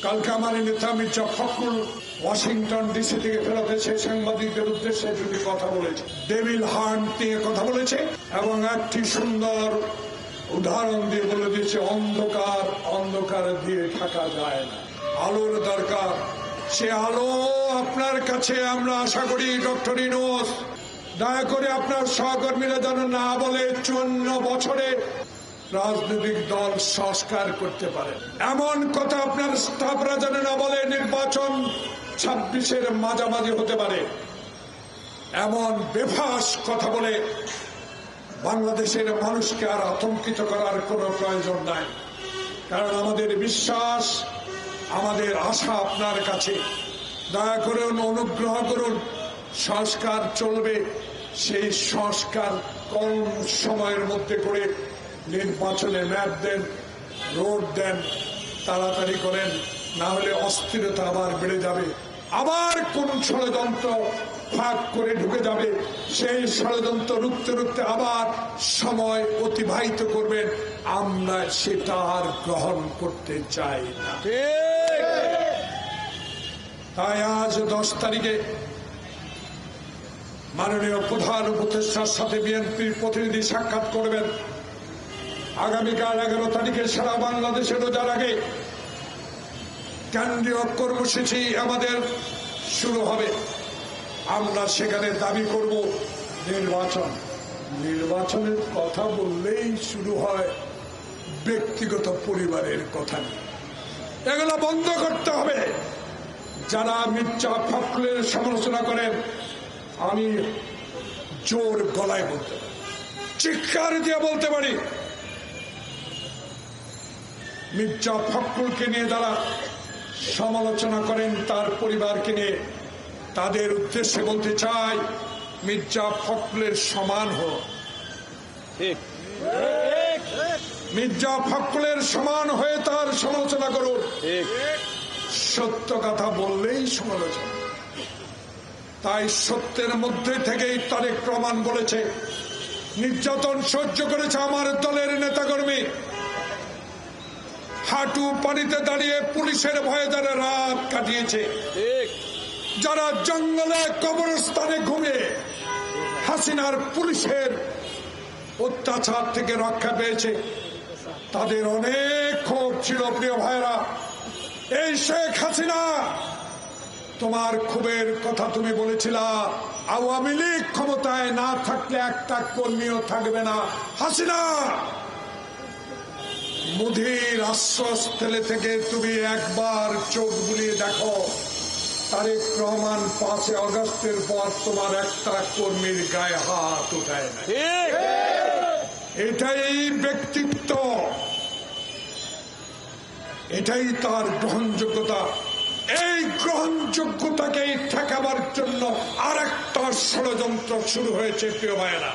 কালকে আমার নেতা মির্জা ফখরুল ওয়াশিংটন ডিসি থেকে ফেরত এসে সাংবাদিকদের উদ্দেশ্যে দুটি কথা বলেছে, ডেভিল হান্ট নিয়ে কথা বলেছে এবং একটি সুন্দর উদাহরণ দিয়ে বলে দিয়েছে অন্ধকার দিয়ে থাকা যায় না, আলোর দরকার। সে আলো আপনার কাছে আমরা আশা করি ডক্টর ইউনূস দয়া করে আপনার সহকর্মীরা যেন না বলে 54 বছরে রাজনৈতিক দল সংস্কার করতে পারে, এমন কথা আপনার স্টাফরা যেন না বলে নির্বাচন 26-এর মাঝামাঝি হতে পারে, এমন বেফাস কথা বলে বাংলাদেশের মানুষকে আর আতঙ্কিত করার কোনো প্রয়োজন নাই। কারণ আমাদের বিশ্বাস, আমাদের আশা আপনার কাছে। দয়া করুন, অনুগ্রহ করুন, সংস্কার চলবে, সেই সংস্কার কম সময়ের মধ্যে করে নির্বাচনে ম্যাপ দেন, রোড দেন, তাড়াতাড়ি করেন, না হলে অস্থিরতা আবার বেড়ে যাবে, আবার কোন ষড়যন্ত্র ফাঁক করে ঢুকে যাবে, সেই ষড়যন্ত্র রুখতে রুখতে আবার সময় অতিবাহিত করবেন, আমরা সেটা আর গ্রহণ করতে চাই না। তাই আজ 10 তারিখে মাননীয় প্রধান উপদেষ্টার সাথে বিএনপির প্রতিনিধি সাক্ষাৎ করবেন। আগামীকাল 11 তারিখে সারা বাংলাদেশে রোজার আগে কেন্দ্রীয় কর্মসূচি আমাদের শুরু হবে। আমরা সেখানে দাবি করব নির্বাচনের কথা বললেই শুরু হয় ব্যক্তিগত পরিবারের কথা নিয়ে। এগুলো বন্ধ করতে হবে। যারা মির্জা ফখরুলের সমালোচনা করেন, আমি জোর গলায় বলতে পারি, চিৎকার দিয়ে বলতে পারি, মির্জা ফখরুলকে নিয়ে যারা সমালোচনা করেন, তার পরিবারকে নিয়ে, তাদের উদ্দেশ্যে বলতে চাই, মির্জা ফখরুলের সমান হোক, মির্জা ফখরুলের সমান হয়ে তার সমালোচনা করুন। সত্য কথা বললেই সমালোচনা। তাই সত্যের মধ্যে থেকেই তারেক রহমান বলেছে, নির্যাতন সহ্য করেছে আমার দলের নেতাকর্মী, হাঁটু পানিতে দাঁড়িয়ে পুলিশের ভয়ে যারা রাত কাটিয়েছে, যারা জঙ্গলে কবরস্থানে ঘুমিয়ে হাসিনার পুলিশের অত্যাচার থেকে রক্ষা পেয়েছে, তাদের অনেক ক্ষোভ ছিল। প্রিয় ভাইরা, এই শেখ হাসিনা, তোমার ক্ষোভের কথা তুমি বলেছিলা, আওয়ামী লীগ ক্ষমতায় না থাকলে একটা কর্মীও থাকবে না। হাসিনা, মুধির আশ্রয়স্থলে থেকে তুমি একবার চোখ বুলিয়ে দেখো, তারেক রহমান 5 আগস্টের পর তোমার একটা কর্মীর গায়ে হাত উঠায় না। এটাই ব্যক্তিত্ব, এটাই তার গ্রহণযোগ্যতা। এই গ্রহণযোগ্যতাকে ঠেকাবার জন্য আর একটা ষড়যন্ত্র শুরু হয়েছে। প্রিয় ভাইয়েরা,